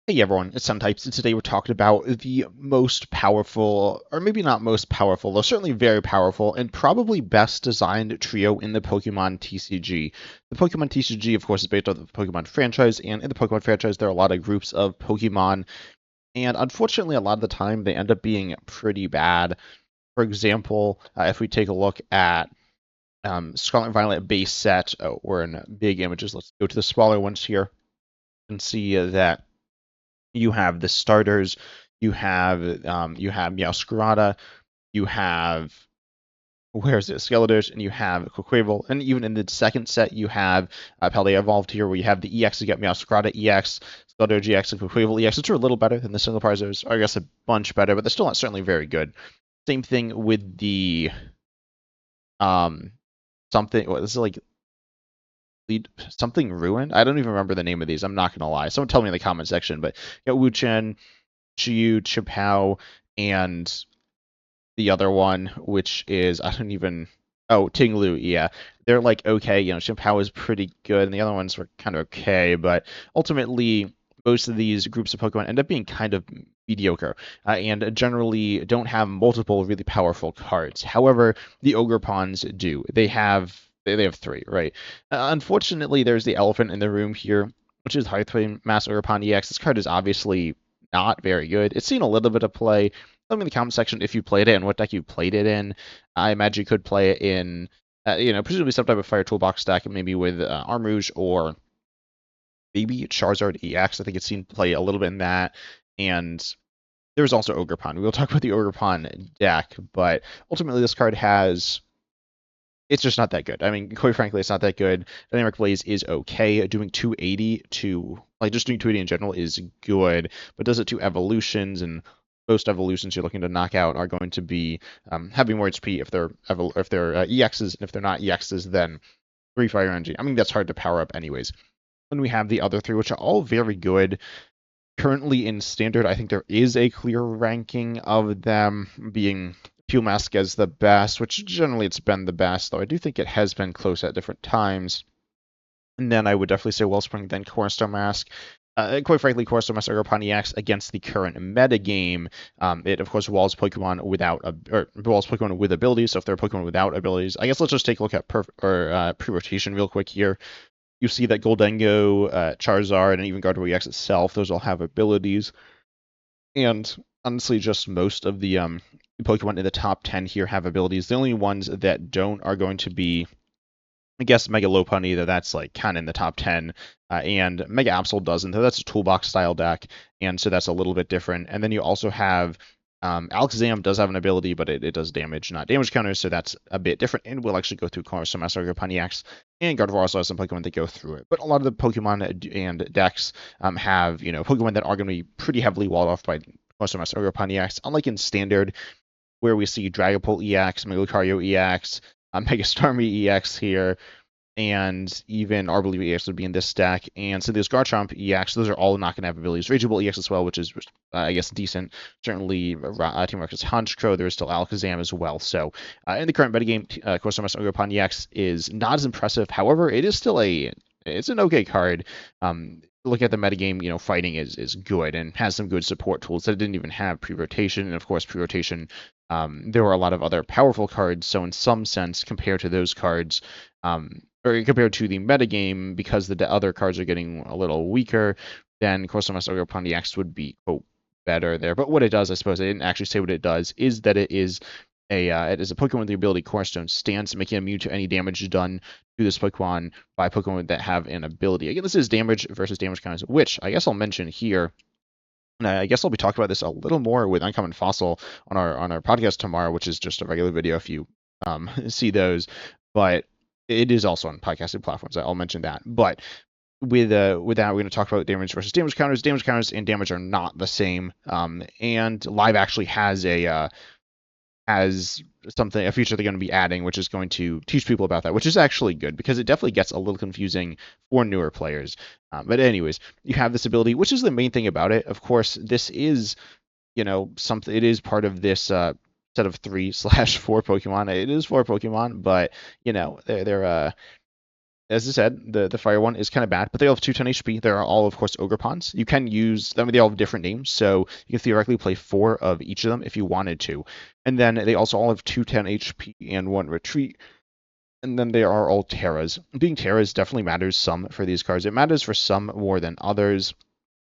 Hey everyone, it's Types, and today we're talking about the most powerful, or maybe not most powerful, though certainly very powerful, and probably best designed trio in the Pokemon TCG. The Pokemon TCG, of course, is based on the Pokemon franchise, and in the Pokemon franchise, there are a lot of groups of Pokemon, and unfortunately, a lot of the time, they end up being pretty bad. For example, if we take a look at Scarlet and Violet base set, we're in big images. Let's go to the smaller ones here and see that you have the starters, you have Meowscarada, you have where's it Skeletors, and you have Quaquaval, and even in the second set you have Paldea Evolved here, where you have the EX, you got Meowscarada EX, Skeletor GX, and Quaquaval EX, which are a little better than the single Parzos, or I guess a bunch better, but they're still not certainly very good. Same thing with the um something. What this is like something ruined. I don't even remember the name of these. I'm not gonna lie. Someone tell me in the comment section. But you got Wu-Chen, Chiyu, Chipao, and the other one, which is I don't even. Oh, Tinglu, yeah. They're like okay, Chipao is pretty good, and the other ones were kind of okay, but ultimately most of these groups of Pokemon end up being kind of mediocre, and generally don't have multiple really powerful cards. However, the Ogrepons do. They have three, right? Unfortunately, there's the elephant in the room here, which is Hearthflame Mask Ogrepon EX. This card is obviously not very good. It's seen a little bit of play. Let me in the comment section if you played it and what deck you played it in. I imagine you could play it in, presumably some type of Fire Toolbox deck, maybe with Armrouge or maybe Charizard EX. I think it's seen play a little bit in that. And there's also Ogrepon. We will talk about the Ogrepon deck, but ultimately this card has it's just not that good. I mean, quite frankly, it's not that good. Dynamic Blaze is okay. Doing 280 to just doing 280 in general is good, but does it to evolutions, and most evolutions you're looking to knock out are going to be having more HP if they're EXs, and if they're not EXs, then 3 Fire Energy. I mean, that's hard to power up anyways. Then we have the other three, which are all very good. Currently in Standard, I think there is a clear ranking of them being Teal Mask as the best, which generally it's been the best, though I do think it has been close at different times. And then I would definitely say Wellspring, then Cornerstone Mask. Quite frankly, Cornerstone Mask Ogrepon EX against the current meta game. It of course walls Pokemon walls Pokemon with abilities. So if there are Pokemon without abilities, I guess let's just take a look at pre-rotation real quick here. You see that Goldengo, Charizard, and even Gardevoir EX itself, those all have abilities. And honestly, just most of the Pokemon in the top 10 here have abilities. The only ones that don't are going to be, I guess, Mega Lopunny, though that's like kind of in the top 10, and Mega Absol doesn't, though that's a toolbox style deck, and so that's a little bit different. And then you also have Alakazam does have an ability, but it does damage, not damage counters, so that's a bit different. And we'll actually go through Cornerstone Mask, Ogrepon EX, and Gardevoir also has some Pokemon that go through it. But a lot of the Pokemon and decks have Pokemon that are going to be pretty heavily walled off by Cornerstone Mask, Ogrepon EX, unlike in Standard, where we see Dragapult EX, Lucario EX, Mega Starmie EX here, and even Arbolive EX would be in this stack, and so there's Garchomp EX, those are all not going to have abilities. Rageable EX as well, which is, I guess, decent. Certainly, Team Rocket's Honchkrow, there's still Alakazam as well. So, in the current metagame, Corso Master Ogrepon EX is not as impressive. However, it is still it's an okay card. Look at the metagame, fighting is good and has some good support tools that it didn't even have pre-rotation. And of course, pre-rotation, there were a lot of other powerful cards. So in some sense, compared to those cards, or compared to the metagame, because the other cards are getting a little weaker, then Corso Master Ogrepon EX would be, quote, better there. But what it does, I suppose, I didn't actually say what it does, is that it is it is a Pokemon with the ability Cornerstone Stance, making it immune to any damage done to this Pokemon by Pokemon that have an ability. Again, this is damage versus damage counters, which I guess I'll mention here. And I guess I'll be talking about this a little more with Uncommon Fossil on our podcast tomorrow, which is just a regular video if you see those. But it is also on podcasting platforms. I'll mention that. But with that, we're going to talk about damage versus damage counters. Damage counters and damage are not the same. And Live actually has a feature they're going to be adding, which is going to teach people about that, which is actually good because it definitely gets a little confusing for newer players. But anyways, you have this ability, which is the main thing about it. Of course, this is, something. It is part of this set of 3/4 Pokemon. It is 4 Pokemon, but they're as I said, the fire one is kind of bad, but they all have 210 HP. There are all, of course, Ogrepons. You can use, I mean, they all have different names, so you can theoretically play 4 of each of them if you wanted to. And then they also all have 210 HP and 1 retreat. And then they are all Terras. Being Terras definitely matters some for these cards. It matters for some more than others.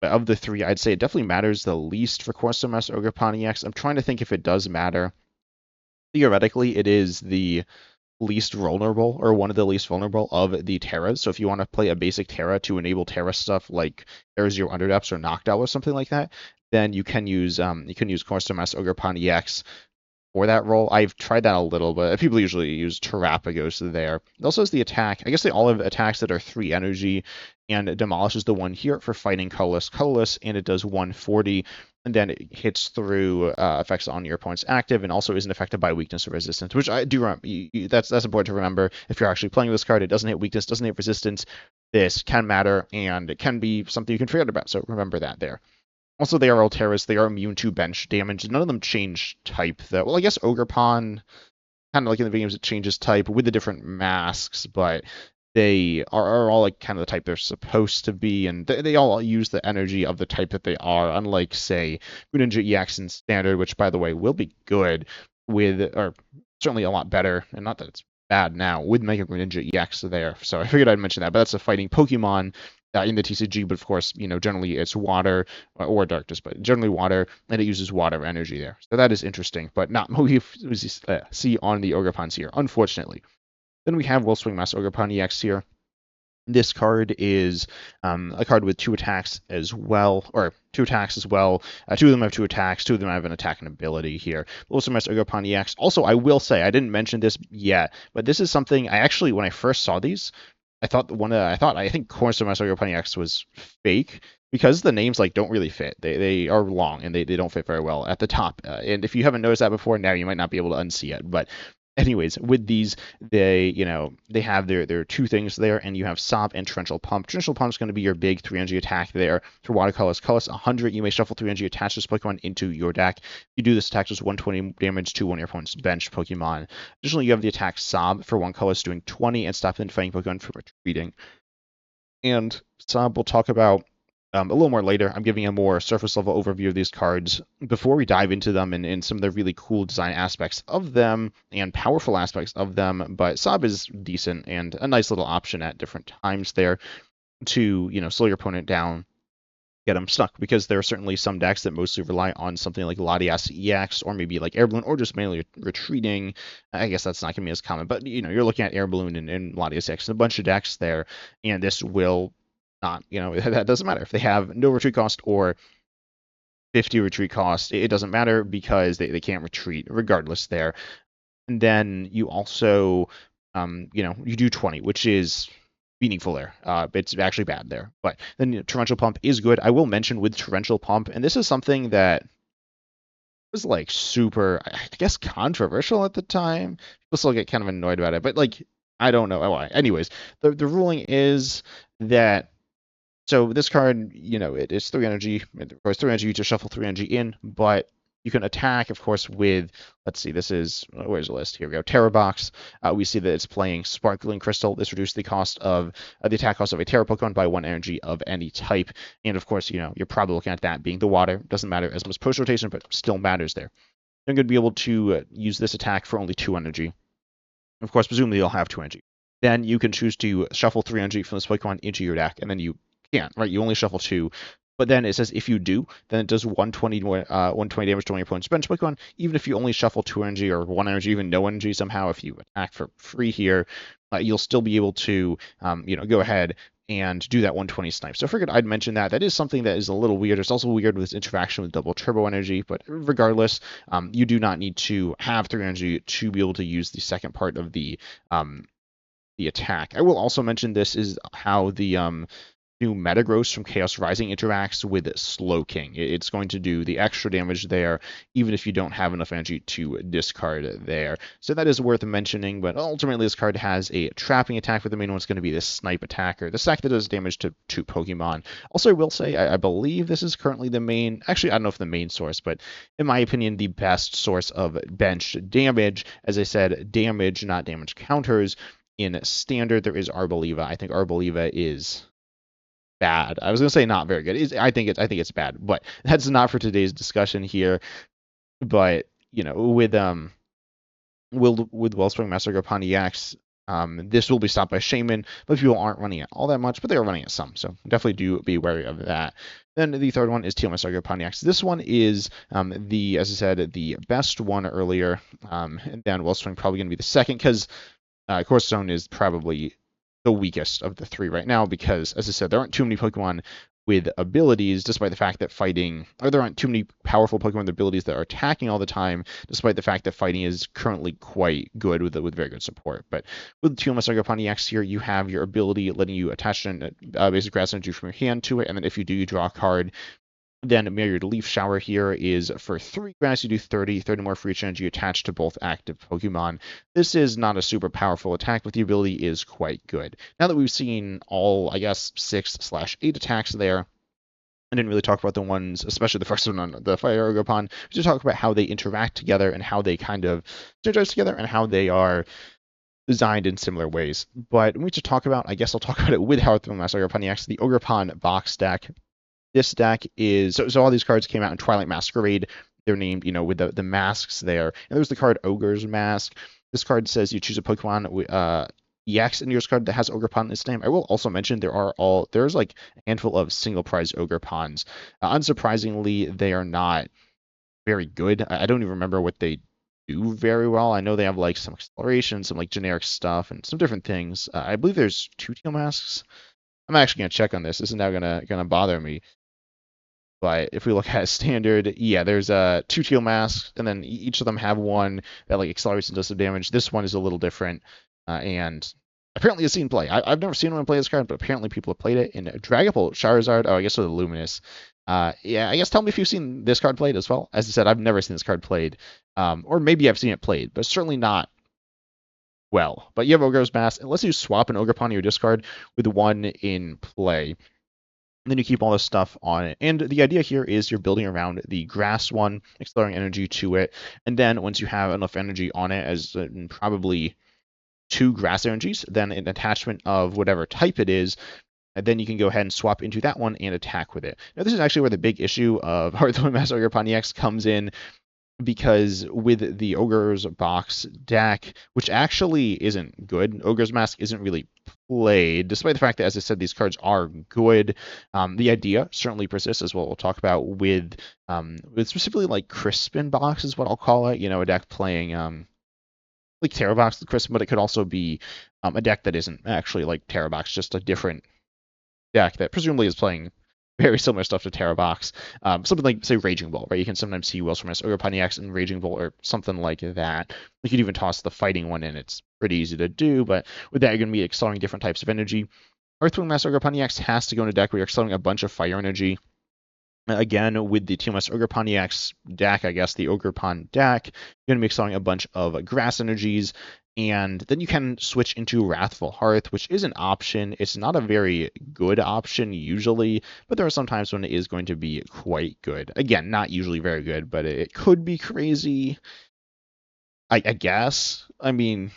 But of the 3, I'd say it definitely matters the least for Cornerstone Mask Ogrepon EX. I'm trying to think if it does matter. Theoretically, it is the least vulnerable, or one of the least vulnerable of the Terras. So if you want to play a basic Terra to enable Terra stuff like Terra Zero Underdepths or Knockdown or something like that, then you can use Cornerstone Mask Ogrepon EX for that role. I've tried that a little, but people usually use Terrapagos there. It also has the attack. I guess they all have attacks that are 3 energy, and it demolishes the one here for fighting colorless, and it does 140, and then it hits through effects on your opponent's active, and also isn't affected by weakness or resistance, which I do remember. That's important to remember if you're actually playing this card. It doesn't hit weakness, doesn't hit resistance. This can matter, and it can be something you can forget about, so remember that there. Also, they are all Terras. They are immune to bench damage. None of them change type, though. Well, I guess Ogrepon, kind of like in the video games, it changes type with the different masks, but they are all like kind of the type they're supposed to be, and they all use the energy of the type that they are, unlike, say, Greninja EX in Standard, which, by the way, will be good with, or certainly a lot better, and not that it's bad now, with Mega Greninja EX there. So I figured I'd mention that, but that's a fighting Pokemon in the TCG, but of course, generally it's water or darkness, but generally water, and it uses water energy there. So that is interesting, but not what we see on the Ogrepons here, unfortunately. Then we have Wellspring Mask Ogrepon EX here. This card is a card with 2 attacks as well, or 2 attacks as well. 2 of them have 2 attacks, 2 of them have an attacking ability here. Wellspring Mask Ogrepon EX. Also, I will say, I didn't mention this yet, but this is something I actually, when I first saw these, I think Cornerstone Mask Ogrepon EX was fake because the names like don't really fit. They are long and they don't fit very well at the top. And if you haven't noticed that before, now you might not be able to unsee it. But anyways, with these, they have their 2 things there, and you have Sob and Torrential Pump. Torrential Pump is going to be your big 3 energy attack there for watercolors. Colors 100. You may shuffle 3 energy, attach this Pokemon into your deck. You do this attack, does 120 damage to one of your opponent's bench Pokemon. Additionally, you have the attack Sob for 1 color, doing 20, and stop fighting Pokemon from retreating. And Sob we'll talk about a little more later. I'm giving a more surface level overview of these cards before we dive into them and some of the really cool design aspects of them and powerful aspects of them. But Sob is decent and a nice little option at different times there to, slow your opponent down, get them stuck, because there are certainly some decks that mostly rely on something like Latias EX or maybe like Air Balloon or just mainly retreating. I guess that's not going to be as common, but you're looking at Air Balloon and Latias EX and a bunch of decks there, and this will not, that doesn't matter. If they have no retreat cost or 50 retreat cost, it doesn't matter because they can't retreat regardless there. And then you also, you do 20, which is meaningful there. It's actually bad there. But then Torrential Pump is good. I will mention with Torrential Pump, and this is something that was like super, I guess, controversial at the time. People still get kind of annoyed about it, but like, I don't know why. Anyways, the ruling is that, so this card, it's 3 energy. Of course, 3 energy, you just shuffle 3 energy in, but you can attack, of course, with, let's see, this is, where's the list? Here we go, Terra Box. We see that it's playing Sparkling Crystal. This reduces the cost of, the attack cost of a Terra Pokemon by 1 energy of any type. And of course, you're probably looking at that being the water. Doesn't matter as much post rotation, but still matters there. You're going to be able to use this attack for only 2 energy. Of course, presumably you'll have 2 energy. Then you can choose to shuffle 3 energy from this Pokemon into your deck, and then you can't, right? You only shuffle 2. But then it says if you do, then it does 120 damage to one of your opponent's bench Pokemon. Even if you only shuffle 2 energy or 1 energy, even no energy somehow, if you attack for free here, you'll still be able to, go ahead and do that 120 snipe. So I figured I'd mention that. That is something that is a little weird. It's also weird with this interaction with double turbo energy, but regardless, you do not need to have 3 energy to be able to use the second part of the attack. I will also mention this is how the new Metagross from Chaos Rising interacts with Slowking. It's going to do the extra damage there, even if you don't have enough energy to discard there. So that is worth mentioning, but ultimately this card has a trapping attack, but the main one's going to be this Snipe attacker, the sack that does damage to 2 Pokemon. Also, I will say, I believe this is currently the main, actually, I don't know if the main source, but in my opinion, the best source of bench damage. As I said, damage, not damage counters. In Standard, there is Arboliva. I think Arboliva is bad. I was gonna say not very good. I think it's bad, but that's not for today's discussion here. But with Wellspring Mask Ogrepon EX, this will be stopped by Shaman, but people aren't running it all that much, but they are running it some, so definitely do be wary of that. Then the third one is Teal Mask Ogrepon EX. This one is as I said, the best one earlier, and then Wellspring probably going to be the second, because Cornerstone is probably the weakest of the three right now, because, as I said, there aren't too many Pokemon with abilities, despite the fact that there aren't too many powerful Pokemon with abilities that are attacking all the time, despite the fact that fighting is currently quite good with very good support. But with Teal Mask Ogrepon EX here, you have your ability letting you attach an basic grass energy from your hand to it, and then if you do, you draw a card. Then Mirrored Leaf Shower here is for 3 grass, you do 30 more for each energy attached to both active Pokemon. This is not a super powerful attack, but the ability is quite good. Now that we've seen all, I guess, 6/8 attacks there, I didn't really talk about the ones, especially the first one on the Fire Ogrepon. We just talk about how they interact together and how they kind of synergize together and how they are designed in similar ways. But when we just talk about, I guess I'll talk about it with Hearthflame Mask Ogrepon EX, the Ogrepon box deck. This deck is so all these cards came out in Twilight Masquerade. They're named, with the masks there. And there's the card Ogre's Mask. This card says you choose a Pokemon EX in your card that has Ogrepon in its name. I will also mention there's like a handful of single prize Ogrepons. Unsurprisingly, they are not very good. I don't even remember what they do very well. I know they have like some acceleration, some like generic stuff, and some different things. I believe there's 2 Teal Masks. I'm actually gonna check on this. This is now gonna bother me. But if we look at Standard, yeah, there's 2 Teal Masks, and then each of them have one that like accelerates and does some damage. This one is a little different, and apparently it's seen play. I've never seen anyone play this card, but apparently people have played it in Dragapult, Charizard. Oh, I guess with the Luminous. Yeah, I guess tell me if you've seen this card played as well. As I said, I've never seen this card played, or maybe I've seen it played, but certainly not well. But you have Ogre's Mask, unless you swap an Ogrepon to your discard with one in play. And then you keep all this stuff on it. And the idea here is you're building around the grass one, accelerating energy to it. And then once you have enough energy on it, as probably 2 grass energies, then an attachment of whatever type it is, and then you can go ahead and swap into that one and attack with it. Now, this is actually where the big issue of Hearthflame Mask Ogrepon EX comes in, because with the Ogre's box deck, which actually isn't good, Ogre's Mask isn't really played, despite the fact that, as I said, these cards are good. The idea certainly persists, as we'll talk about with specifically like Crispin box is what I'll call it. A deck playing like Terra Box with Crispin, but it could also be a deck that isn't actually like Terra Box, just a different deck that presumably is playing very similar stuff to Terra Box. Something like, say, Raging Bull, right? You can sometimes see Wellspring Mask Ogrepon EX and Raging Bull or something like that. You could even toss the fighting one in. It's pretty easy to do, but with that, you're going to be accelerating different types of energy. Hearthflame Mask Ogrepon EX has to go in a deck where you're accelerating a bunch of fire energy. Again, with the Teal Mask Ogrepon EX deck, I guess the Ogrepon deck, you're going to be accelerating a bunch of grass energies, and then you can switch into Wrathful Hearth, which is an option. It's not a very good option usually, but there are some times when it is going to be quite good. Again, not usually very good, but it could be crazy, I guess. I mean,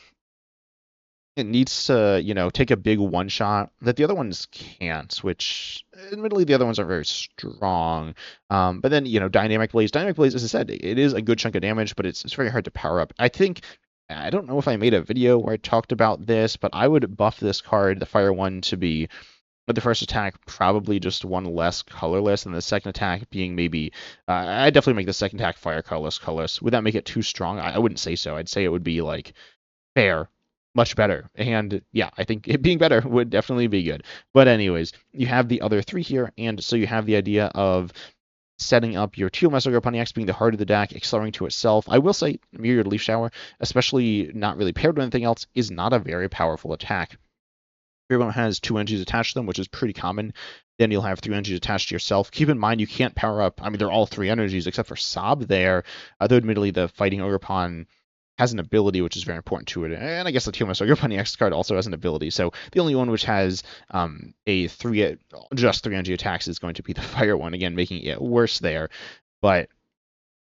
it needs to, take a big one shot that the other ones can't, which admittedly the other ones aren't very strong. But then, Dynamic Blaze. Dynamic Blaze, as I said, it is a good chunk of damage, but it's very hard to power up. I don't know if I made a video where I talked about this, but I would buff this card, the Fire one, to be with the first attack probably just one less colorless, and the second attack being maybe I'd definitely make the second attack Fire colorless. Would that make it too strong? I wouldn't say so. I'd say it would be like fair, much better. And yeah, I think it being better would definitely be good. But anyways, you have the other 3 here, and so you have the idea of setting up your Teal Mask Ogrepon EX being the heart of the deck, accelerating to itself. I will say Mirrored Leaf Shower, especially not really paired with anything else, is not a very powerful attack. Everyone has 2 energies attached to them, which is pretty common. Then you'll have 3 energies attached to yourself. Keep in mind, you can't power up. I mean, they're all 3 energies except for Sob there. Though admittedly, the Fighting Ogrepon has an ability which is very important to it, and I guess the Teal Mask Ogrepon EX card also has an ability. So the only one which has just 3 energy attacks is going to be the Fire one, again making it worse there. But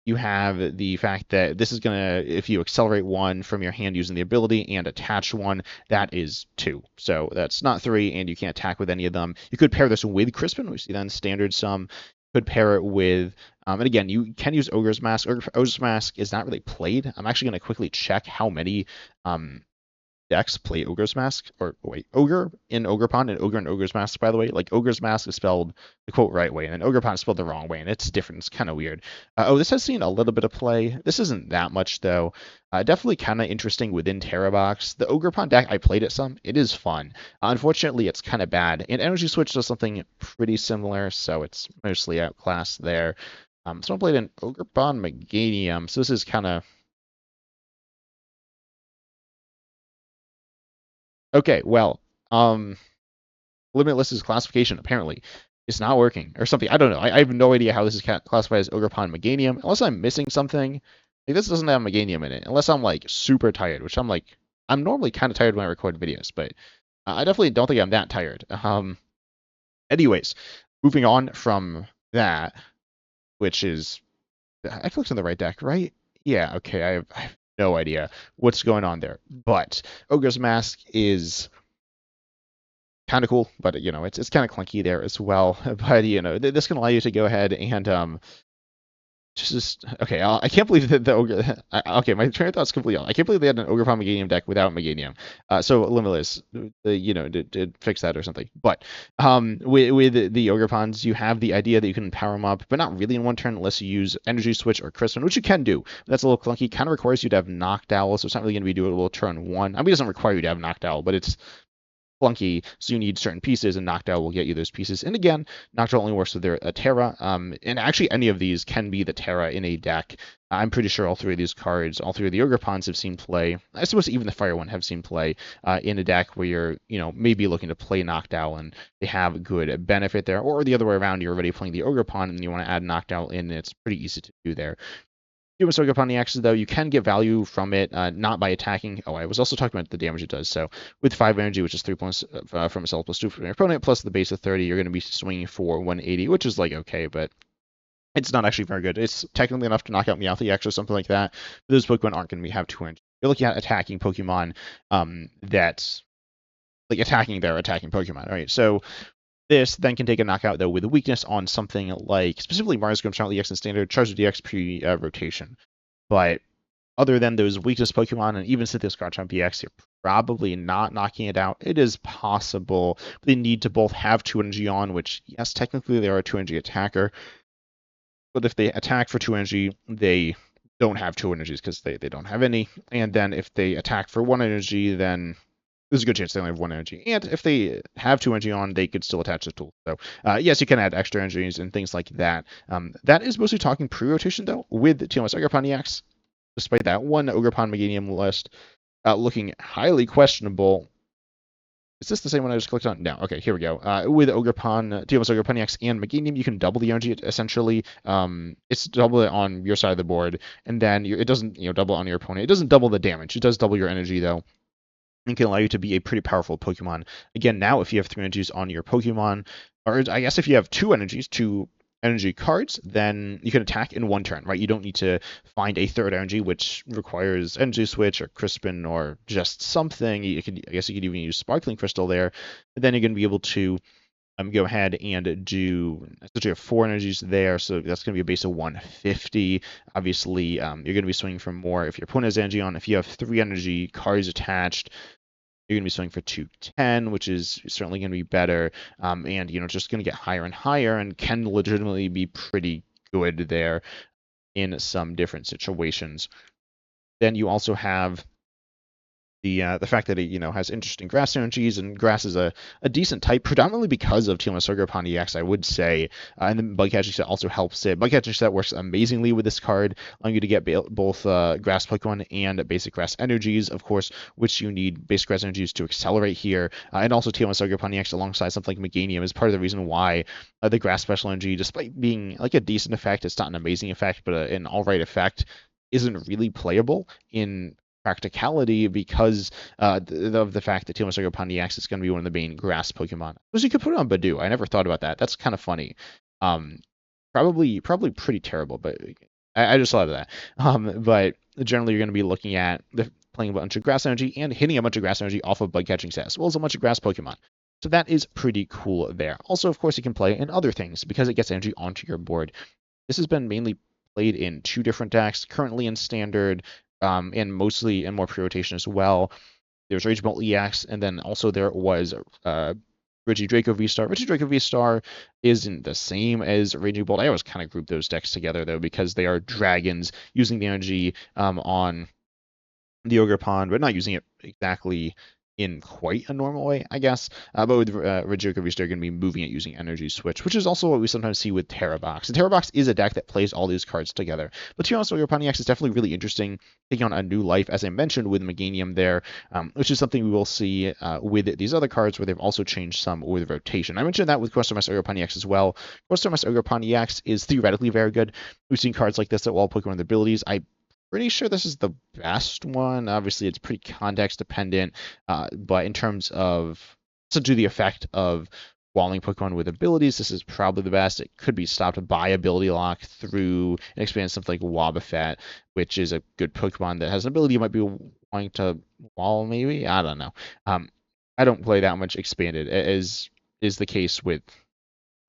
you have the fact that this is gonna, if you accelerate one from your hand using the ability and attach one, that is 2. So that's not 3, and you can't attack with any of them. You could pair this with Crispin, we see that in standard some. You could pair it with, and again, you can use Ogre's Mask. Ogre's Mask is not really played. I'm actually going to quickly check how many decks play Ogre's Mask, or wait, Ogre in Ogrepon and Ogre in Ogre's Mask, by the way. Like, Ogre's Mask is spelled the quote right way, and then Ogrepon is spelled the wrong way, and it's different. It's kind of weird. This has seen a little bit of play. This isn't that much, though. Definitely kind of interesting within Terrabox. The Ogrepon deck, I played it some. It is fun. Unfortunately, it's kind of bad. And Energy Switch does something pretty similar, so it's mostly outclassed there. So I played an Ogrepon Meganium, so this is kind of... Okay, well, Limitless's classification apparently is not working or something. I don't know. I have no idea how this is classified as Ogrepon Meganium, unless I'm missing something. Like, this doesn't have Meganium in it, unless I'm like super tired, which I'm normally kind of tired when I record videos, but I definitely don't think I'm that tired. Anyways, moving on from that, which is, I clicked on the right deck, right? Yeah, okay, I have no idea what's going on there. But Ogre's Mask is kind of cool, but it's kind of clunky there as well. But this can allow you to go ahead and just okay. I can't believe that the Ogre. Okay, my train of thought is completely off. I can't believe they had an Ogrepon Meganium deck without Meganium. So Limitless, did fix that or something. But with the Ogrepons, you have the idea that you can power them up, but not really in one turn unless you use Energy Switch or Crispin, which you can do. That's a little clunky. Kind of requires you to have Knocked Owl, so it's not really going to be doable turn 1. I mean, it doesn't require you to have Knocked Owl, but it's clunky, so you need certain pieces, and Knocked Out will get you those pieces. And again, Knocked Out only works with a Terra, and actually any of these can be the Terra in a deck. I'm pretty sure all 3 of these cards, all 3 of the Ogrepons have seen play. I suppose even the Fire one have seen play in a deck where you're, maybe looking to play Knocked Out, and they have good benefit there. Or the other way around, you're already playing the Ogrepon, and you want to add Knocked Out in, and it's pretty easy to do there. Human Ogrepon the Axes, though, you can get value from it, not by attacking. Oh, I was also talking about the damage it does. So with 5 energy, which is 3 points from itself, plus 2 from your opponent, plus the base of 30, you're going to be swinging for 180, which is like okay, but it's not actually very good. It's technically enough to knock out Meowth EX or something like that. But those Pokemon aren't going to have 2 energy. You're looking at attacking Pokemon that's like attacking their attacking Pokemon. All right, so this then can take a knockout, though, with a weakness on something like, specifically Mars Grimmsnarl EX and Standard, Charge of DX pre-rotation. But other than those weakness Pokemon, and even Syntheos Garchomp EX, you're probably not knocking it out. It is possible. They need to both have 2 energy on, which, yes, technically they are a 2 energy attacker. But if they attack for 2 energy, they don't have 2 energies because they don't have any. And then if they attack for 1 energy, then there's a good chance they only have 1 energy. And if they have 2 energy on, they could still attach the tool. So, yes, you can add extra energies and things like that. That is mostly talking pre-rotation, though, with Teal Mask Ogrepon EX. Despite that one Ogrepon Meganium list looking highly questionable. Is this the same one I just clicked on? No. Okay, here we go. With Ogrepon, Teal Mask Ogrepon EX and Meganium, you can double the energy, essentially. It's double it on your side of the board, and then it doesn't double on your opponent. It doesn't double the damage. It does double your energy, though. And can allow you to be a pretty powerful Pokemon. Again, now if you have 3 energies on your Pokemon, or I guess if you have 2 energies, 2 energy cards, then you can attack in 1 turn, right? You don't need to find a 3rd energy, which requires Energy Switch or Crispin or just something. I guess you could even use Sparkling Crystal there. But then you're going to be able to go ahead and do, essentially have 4 energies there, so that's going to be a base of 150. Obviously, you're going to be swinging for more if your opponent has energy on. If you have 3 energy cards attached, you're going to be swinging for 210, which is certainly going to be better, and just going to get higher and higher, and can legitimately be pretty good there in some different situations. Then you also have the fact that it has interesting grass energies, and grass is a decent type, predominantly because of Teal Mask Ogrepon EX, I would say. And the bug catching set also helps it. Bug catching set works amazingly with this card, allowing you to get both grass Pokemon and basic grass energies, of course, which you need basic grass energies to accelerate here. And also Teal Mask Ogrepon EX alongside something like Meganium is part of the reason why the grass special energy, despite being like a decent effect, it's not an amazing effect, but an alright effect, isn't really playable in practicality because of the fact that Teal Mask Ogrepon EX is going to be one of the main grass Pokemon. Because you could put it on Badoo. I never thought about that. That's kind of funny. Probably pretty terrible, but I just thought of that. But generally, you're going to be looking at playing a bunch of grass energy and hitting a bunch of grass energy off of bug catching stats, as well as a bunch of grass Pokemon. So that is pretty cool there. Also, of course, you can play in other things because it gets energy onto your board. This has been mainly played in 2 different decks, currently in standard, and mostly in more pre-rotation as well. There's Rage Bolt EX, and then also there was Regidrago V-Star. Regidrago V-Star isn't the same as Raging Bolt. I always kind of group those decks together, though, because they are dragons using the energy on the Ogrepon, but not using it exactly in quite a normal way, I guess. But with Regidrago V-Star, you're going to be moving it using Energy Switch, which is also what we sometimes see with Terra Box. And Terra Box is a deck that plays all these cards together. But to be honest, Ogrepon EX is definitely really interesting, taking on a new life, as I mentioned, with Meganium there, which is something we will see with these other cards, where they've also changed some with rotation. I mentioned that with Cornerstone Mask Ogrepon EX as well. Cornerstone Mask Ogrepon EX is theoretically very good. We've seen cards like this that wall Pokemon with abilities. Pretty sure this is the best one. Obviously, it's pretty context dependent, but in terms of essentially the effect of walling Pokemon with abilities, this is probably the best. It could be stopped by ability lock through an expanded something like Wobbuffet, which is a good Pokemon that has an ability you might be wanting to wall, maybe? I don't know. I don't play that much expanded, as is the case with,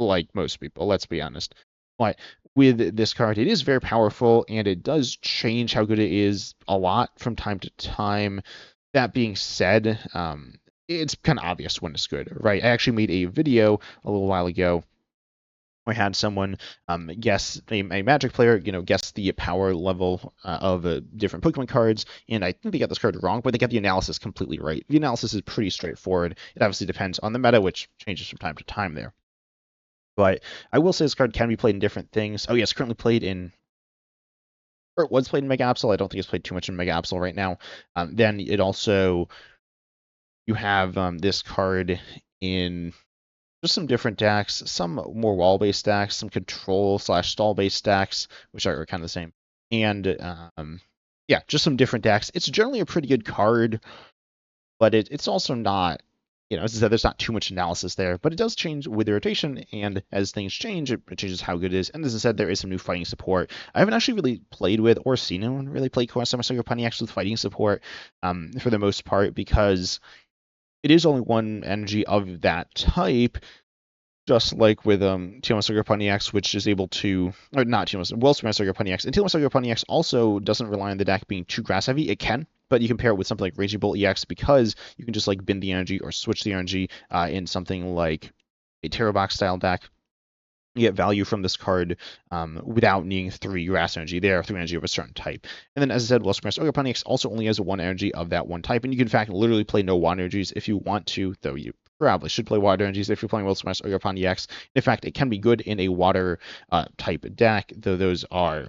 like, most people, let's be honest. But with this card, it is very powerful, and it does change how good it is a lot from time to time. That being said, it's kind of obvious when it's good, right? I actually made a video a little while ago. I had someone guess, a Magic player, guess the power level of different Pokemon cards, and I think they got this card wrong, but they got the analysis completely right. The analysis is pretty straightforward. It obviously depends on the meta, which changes from time to time there. But I will say this card can be played in different things. Oh, yes, currently played in, or it was played in Mega Absol. I don't think it's played too much in Mega Absol right now. Then it also, you have this card in just some different decks, some more wall-based decks, some control/stall-based decks, which are kind of the same. And yeah, just some different decks. It's generally a pretty good card, but it's also not, as I said, there's not too much analysis there, but it does change with the rotation, and as things change, it changes how good it is. And as I said, there is some new fighting support. I haven't actually really played with or seen anyone really play Cornerstone Mask Ogrepon EX with fighting support for the most part, because it is only one energy of that type, just like with Teal Mask Ogrepon EX, which is able to, or not Teal Mask, Wellspring Mask Ogrepon EX. And Teal Mask Ogrepon EX also doesn't rely on the deck being too grass heavy. It can, but you can pair it with something like Raging Bolt EX, because you can just like bend the energy or switch the energy in something like a Terra Box style deck. You get value from this card without needing 3 grass energy. There are 3 energy of a certain type. And then, as I said, Wellspring Mask Ogrepon EX also only has 1 energy of that one type, and you can in fact literally play no water energies if you want to, though you probably should play water energies if you're playing Wellspring Mask Ogrepon EX. In fact, it can be good in a water type deck, though those are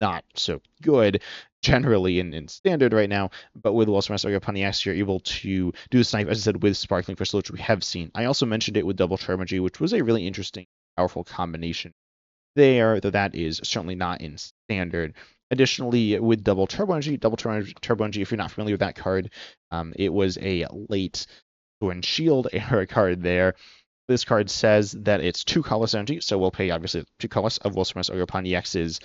not so good generally in standard right now. But with Wellspring Mask Ogrepon EX, you're able to do the snipe, as I said, with Sparkling Crystal, which we have seen. I also mentioned it with Double Charm Energy, which was a really interesting, powerful combination there, though that is certainly not in standard. Additionally, with Double Turbo Energy, if you're not familiar with that card, it was a late Sword and Shield era card there. This card says that it's 2 colorless energy, so we'll pay obviously 2 colors of Wellspring Mask Ogrepon EX's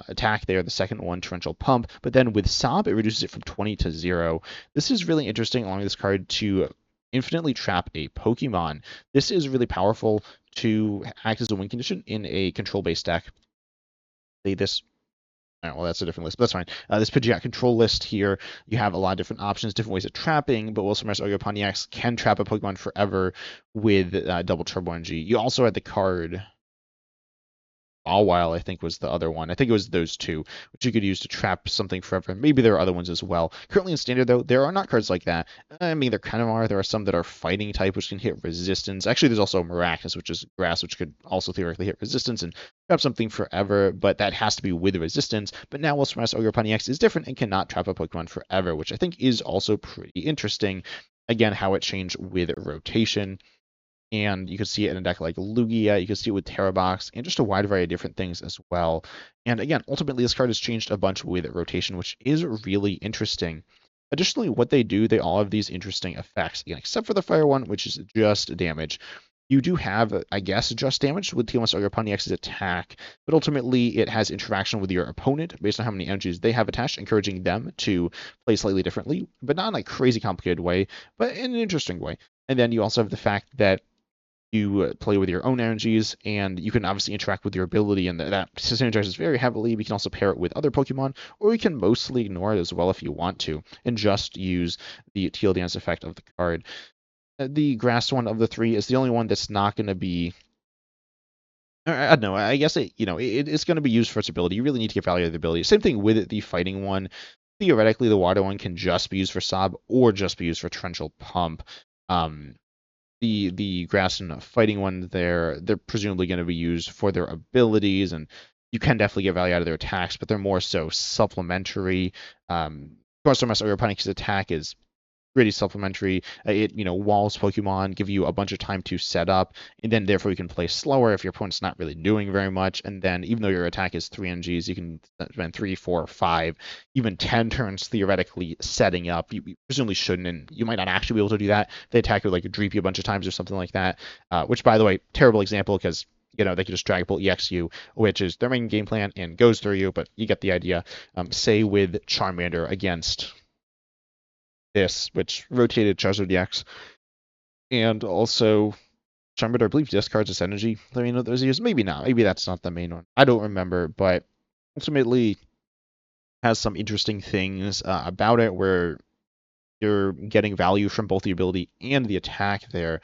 attack there, the second one, Torrential Pump, but then with Sob, it reduces it from 20 to 0. This is really interesting, allowing this card to infinitely trap a Pokemon. This is really powerful to act as a win condition in a control-based deck. This, well, that's a different list, but that's fine. This Pidgeot control list here, you have a lot of different options, different ways of trapping, but Wellspring Mask Ogrepon EX can trap a Pokemon forever with Double Turbo Energy. You also had the card While, I think, was the other one. I think it was those 2, which you could use to trap something forever. Maybe there are other ones as well. Currently in Standard, though, there are not cards like that. I mean, there kind of are. There are some that are fighting type, which can hit resistance. Actually, there's also Maracas, which is grass, which could also theoretically hit resistance and trap something forever, but that has to be with resistance. But now Wellspring Mask Ogrepon EX is different and cannot trap a Pokemon forever, which I think is also pretty interesting. Again, how it changed with rotation. And you can see it in a deck like Lugia, you can see it with Terra Box, and just a wide variety of different things as well. And again, ultimately, this card has changed a bunch with rotation, which is really interesting. Additionally, what they do, they all have these interesting effects, again, except for the fire one, which is just damage. You do have, I guess, just damage with Teal Mask Ogrepon EX's attack, but ultimately it has interaction with your opponent based on how many energies they have attached, encouraging them to play slightly differently, but not in a crazy complicated way, but in an interesting way. And then you also have the fact that you play with your own energies, and you can obviously interact with your ability, and that synergizes very heavily. We can also pair it with other Pokemon, or we can mostly ignore it as well if you want to, and just use the Teal Dance effect of the card. The grass one of the three is the only one that's not going to be. I don't know. I guess it's going to be used for its ability. You really need to get value out of the ability. Same thing with the fighting one. Theoretically, the water one can just be used for Sob or just be used for Torrential Pump. The grass and fighting one they're presumably going to be used for their abilities, and you can definitely get value out of their attacks, but they're more so supplementary. Cornerstone Mask Ogrepon attack is really supplementary. It walls Pokemon, give you a bunch of time to set up, and then therefore you can play slower if your opponent's not really doing very much. And then even though your attack is 3 NGs, you can spend 3, 4, 5, even 10 turns theoretically setting up. You presumably shouldn't, and you might not actually be able to do that. The attack would like dreep you a bunch of times or something like that. Which, by the way, terrible example because they can just Dragon Ball EX you, which is their main game plan and goes through you, but you get the idea. Say with Charmander against this, which rotated Charizard EX, and also Charmander, I believe, discards its energy. I mean, those years, maybe not. Maybe that's not the main one. I don't remember, but ultimately has some interesting things about it where you're getting value from both the ability and the attack there.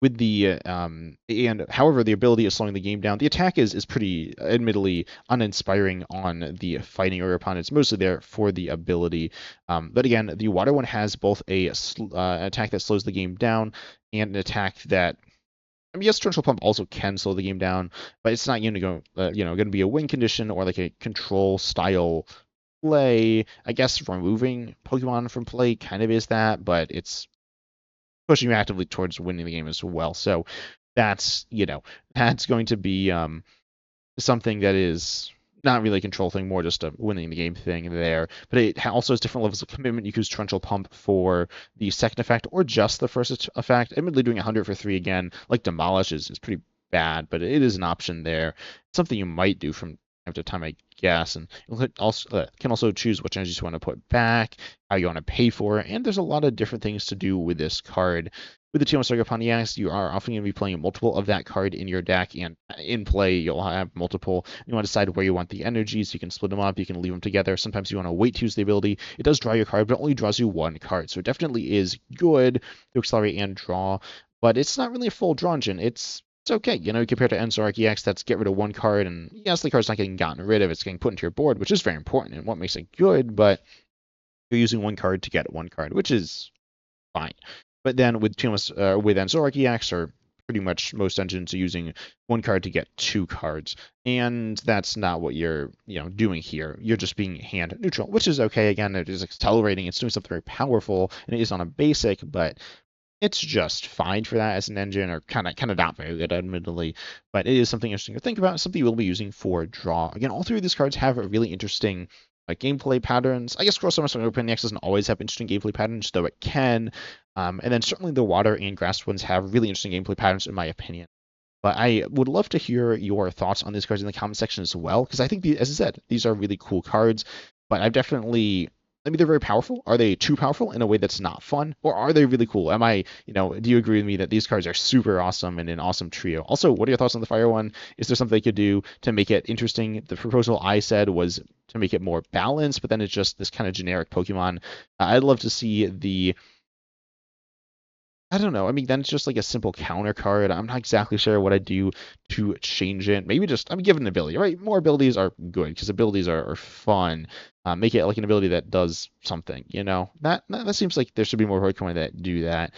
With the and however the ability is slowing the game down, the attack is pretty admittedly uninspiring on the fighting Ogrepon. It's mostly there for the ability. But again, the water one has both an attack that slows the game down and an attack that, I mean, yes, Torrential Pump also can slow the game down, but it's not going to go going to be a win condition or like a control style play. I guess removing Pokemon from play kind of is that, but it's pushing you actively towards winning the game as well. So that's that's going to be something that is not really a control thing, more just a winning the game thing there. But it also has different levels of commitment. You can use Torrential Pump for the second effect or just the first effect. Admittedly, doing 100 for 3 again, like Demolish, is pretty bad, but it is an option there. Something you might do from time to time, I guess. And you can also choose which energies you want to put back, how you want to pay for it, and there's a lot of different things to do with this card. With the Teal Mask Ogrepon EX, you are often going to be playing multiple of that card in your deck, and in play, you'll have multiple. You want to decide where you want the energies. You can split them up. You can leave them together. Sometimes you want to wait to use the ability. It does draw your card, but it only draws you one card, so it definitely is good to accelerate and draw, but it's not really a full draw engine. It's okay, compared to Enzork EX, that's get rid of one card, and yes, the card's not getting gotten rid of, it's getting put into your board, which is very important and what makes it good, but you're using one card to get one card, which is fine. But then with with Enzork EX, or pretty much most engines are using one card to get two cards, and that's not what you're doing here. You're just being hand neutral, which is okay. Again, it is accelerating, it's doing something very powerful, and it is on a basic, but it's just fine for that as an engine, or kind of not very good, admittedly. But it is something interesting to think about, something you will be using for draw. Again, all three of these cards have a really interesting gameplay patterns. I guess Cornerstone Mask Open X doesn't always have interesting gameplay patterns, though it can. And then certainly the water and grass ones have really interesting gameplay patterns, in my opinion. But I would love to hear your thoughts on these cards in the comment section as well, because I think, as I said, these are really cool cards. But I've definitely, they're very powerful. Are they too powerful in a way that's not fun? Or are they really cool? Do you agree with me that these cards are super awesome and an awesome trio? Also, what are your thoughts on the fire one? Is there something they could do to make it interesting? The proposal I said was to make it more balanced, but then it's just this kind of generic Pokemon. I'd love to see I don't know. I mean, then it's just like a simple counter card. I'm not exactly sure what I'd do to change it. Maybe just, give it an ability, right? More abilities are good because abilities are fun. Make it like an ability that does something, That seems like there should be more Pokemon that do that.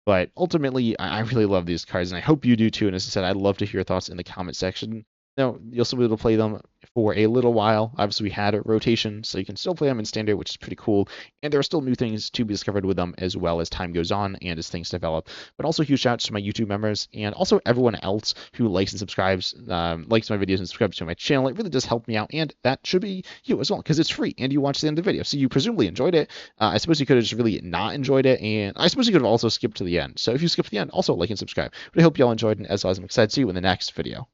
But ultimately, I really love these cards, and I hope you do too. And as I said, I'd love to hear your thoughts in the comment section. Now, you'll still be able to play them for a little while. Obviously, we had a rotation, so you can still play them in standard, which is pretty cool. And there are still new things to be discovered with them as well as time goes on and as things develop. But also, huge shout outs to my YouTube members and also everyone else who likes and subscribes, likes my videos and subscribes to my channel. It really does help me out, and that should be you as well, because it's free and you watch the end of the video. So you presumably enjoyed it. I suppose you could have just really not enjoyed it, and I suppose you could have also skipped to the end. So if you skip to the end, also like and subscribe. But I hope you all enjoyed, and as always, I'm excited to see you in the next video.